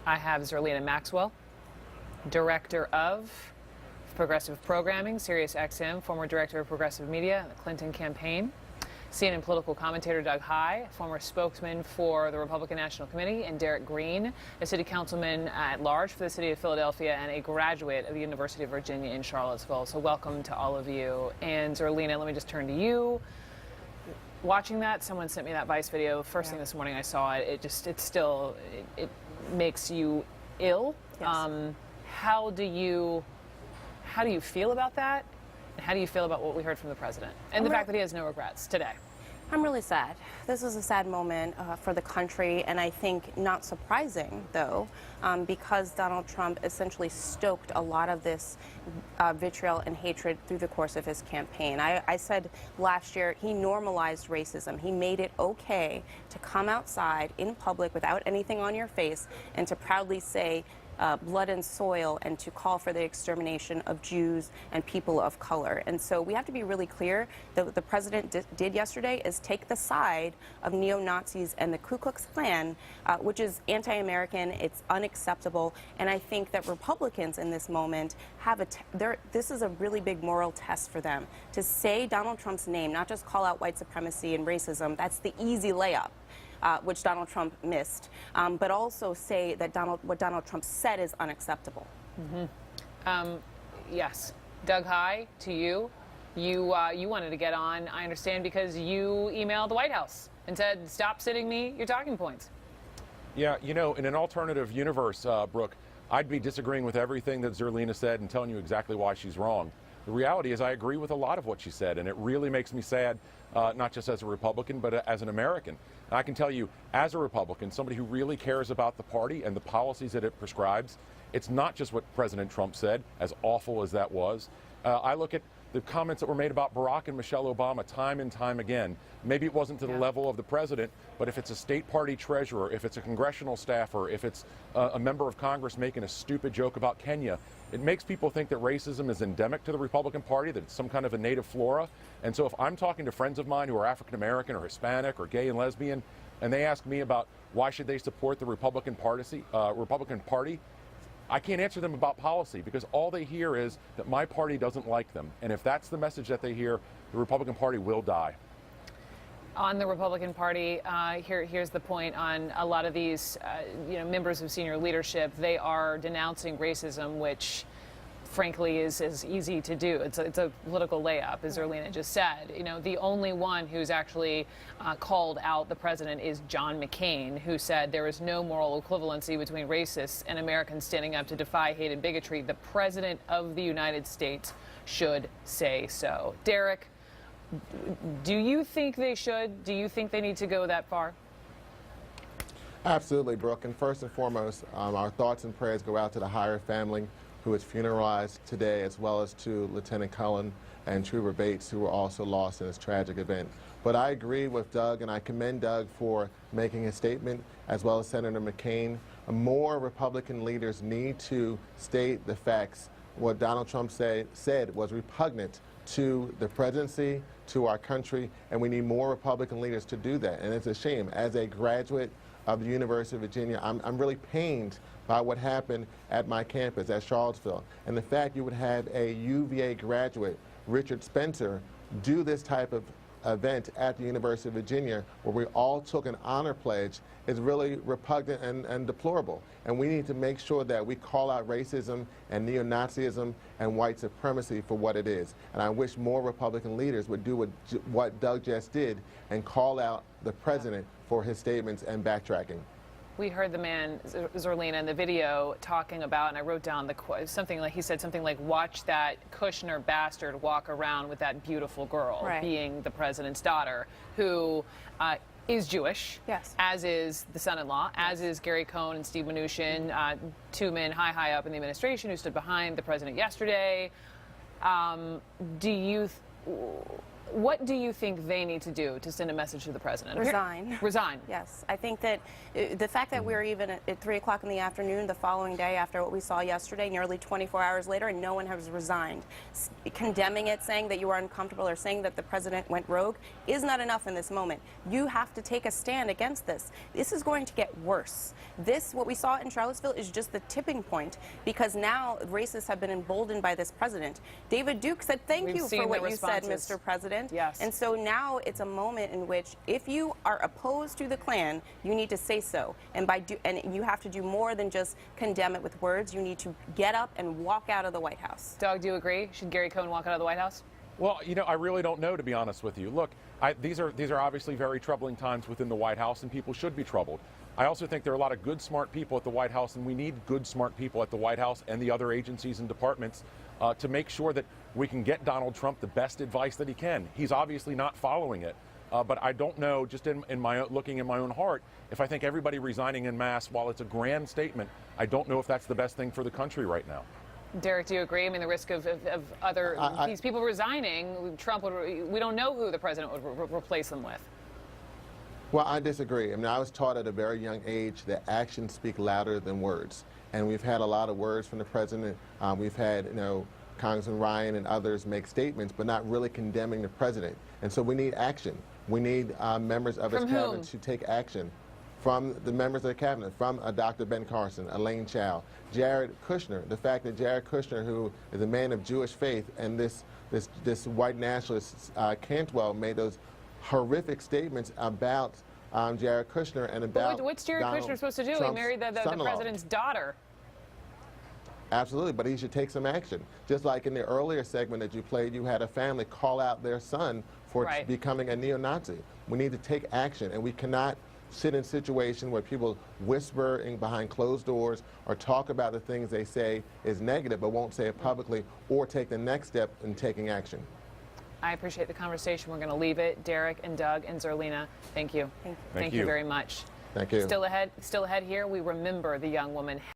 I have Zerlina Maxwell, Director of Progressive Programming, SiriusXM, former Director of Progressive Media, the Clinton campaign. CNN political commentator Doug Heye, former spokesman for the Republican National Committee, and Derek Green, a city councilman at large for the city of Philadelphia and a graduate of the University of Virginia in Charlottesville. So welcome to all of you. And Zerlina, let me just turn to you. Watching that, someone sent me that Vice video. First thing this morning I saw it. It makes you ill. Yes. How do you feel about that? And how do you feel about what we heard from the president and the fact that he has no regrets today? I'm really sad. This is a sad moment for the country, and I think not surprising, though, because Donald Trump essentially stoked a lot of this vitriol and hatred through the course of his campaign. I said last year he normalized racism. He made it okay to come outside in public without anything on your face and to proudly say blood and soil, and to call for the extermination of Jews and people of color. And so we have to be really clear that what the president did yesterday is take the side of neo-Nazis and the Ku Klux Klan, which is anti-American, it's unacceptable, and I think that Republicans in this moment have this is a really big moral test for them. To say Donald Trump's name, not just call out white supremacy and racism, that's the easy layup. Which Donald Trump missed, but also say that what Donald Trump said is unacceptable. Mm-hmm. Yes. Doug Heye, to you. You wanted to get on, I understand, because you emailed the White House and said, stop sending me your talking points. Yeah, you know, in an alternative universe, Brooke, I'd be disagreeing with everything that Zerlina said and telling you exactly why she's wrong. The reality is I agree with a lot of what she said, and it really makes me sad, not just as a Republican, but as an American. And I can tell you, as a Republican, somebody who really cares about the party and the policies that it prescribes, it's not just what President Trump said, as awful as that was. I look at the comments that were made about Barack and Michelle Obama time and time again. Maybe it wasn't to the level of the president, but if it's a state party treasurer, if it's a congressional staffer, if it's a member of Congress making a stupid joke about Kenya, it makes people think that racism is endemic to the Republican Party, that it's some kind of a native flora. And so if I'm talking to friends of mine who are African American or Hispanic or gay and lesbian, and they ask me about why should they support the Republican Party, I can't answer them about policy because all they hear is that my party doesn't like them. And if that's the message that they hear, the Republican Party will die. On the Republican Party, here's the point on a lot of these members of senior leadership. They are denouncing racism, which frankly is easy to do. It's a political layup, as Zerlina just said. You know, the only one who's actually called out the president is John McCain, who said there is no moral equivalency between racists and Americans standing up to defy hate and bigotry. The president of the United States should say so. Derek, do you think they should? Do you think they need to go that far? Absolutely, Brooke. And first and foremost, our thoughts and prayers go out to the Heye family, who was funeralized today, as well as to Lieutenant Cullen and Trooper Bates, who were also lost in this tragic event. But I agree with Doug, and I commend Doug for making his statement, as well as Senator McCain. More Republican leaders need to state the facts. What Donald Trump said was repugnant to the presidency, to our country, and we need more Republican leaders to do that. And it's a shame. As a graduate of the University of Virginia, I'm really pained by what happened at my campus at Charlottesville. And the fact you would have a UVA graduate, Richard Spencer, do this type of event at the University of Virginia where we all took an honor pledge is really repugnant and deplorable. And we need to make sure that we call out racism and neo-Nazism and white supremacy for what it is. And I wish more Republican leaders would do what Doug just did and call out the president for his statements and backtracking. We heard the man, Zerlina, in the video talking about, and I wrote down something like, he said something like, watch that Kushner bastard walk around with that beautiful girl, right, being the president's daughter, who is Jewish, yes, as is the son-in-law, as is Gary Cohn and Steve Mnuchin, two men high up in the administration who stood behind the president yesterday. What do you think they need to do to send a message to the president? Resign. Resign. Yes, I think that the fact that we're even at 3 o'clock in the afternoon the following day after what we saw yesterday, nearly 24 hours later, and no one has resigned, condemning it, saying that you are uncomfortable or saying that the president went rogue is not enough in this moment. You have to take a stand against this. This is going to get worse. What we saw in Charlottesville is just the tipping point, because now racists have been emboldened by this president. David Duke said, thank you for what you said, Mr. President. Yes. And so now it's a moment in which if you are opposed to the Klan, you need to say so. And you have to do more than just condemn it with words. You need to get up and walk out of the White House. Doug, do you agree? Should Gary Cohn walk out of the White House? Well, you know, I really don't know, to be honest with you. Look, these are obviously very troubling times within the White House, and people should be troubled. I also think there are a lot of good, smart people at the White House, and we need good, smart people at the White House and the other agencies and departments to make sure that we can get Donald Trump the best advice that he can. He's obviously not following it, but I don't know, just looking in my own heart, if I think everybody resigning en masse, while it's a grand statement, I don't know if that's the best thing for the country right now. Derek, do you agree? I mean, the risk of these people resigning, Trump we don't know who the president would replace them with. Well, I disagree. I mean, I was taught at a very young age that actions speak louder than words. And we've had a lot of words from the president. We've had, Congressman Ryan and others make statements, but not really condemning the president. And so we need action. We need members of his cabinet to take action. From the members of the cabinet, from Dr. Ben Carson, Elaine Chao, Jared Kushner. The fact that Jared Kushner, who is a man of Jewish faith, and this white nationalist Cantwell made those horrific statements about Jared Kushner and about But what's Jared Kushner supposed to do? Trump's He married the president's daughter. Absolutely, but he should take some action. Just like in the earlier segment that you played, you had a family call out their son for becoming a neo-Nazi. We need to take action, and we cannot sit in a situation where people whisper behind closed doors or talk about the things they say is negative but won't say it publicly or take the next step in taking action. I appreciate the conversation. We're going to leave it. Derek and Doug and Zerlina, thank you. Thank you. Thank you very much. Thank you. Still ahead here, we remember the young woman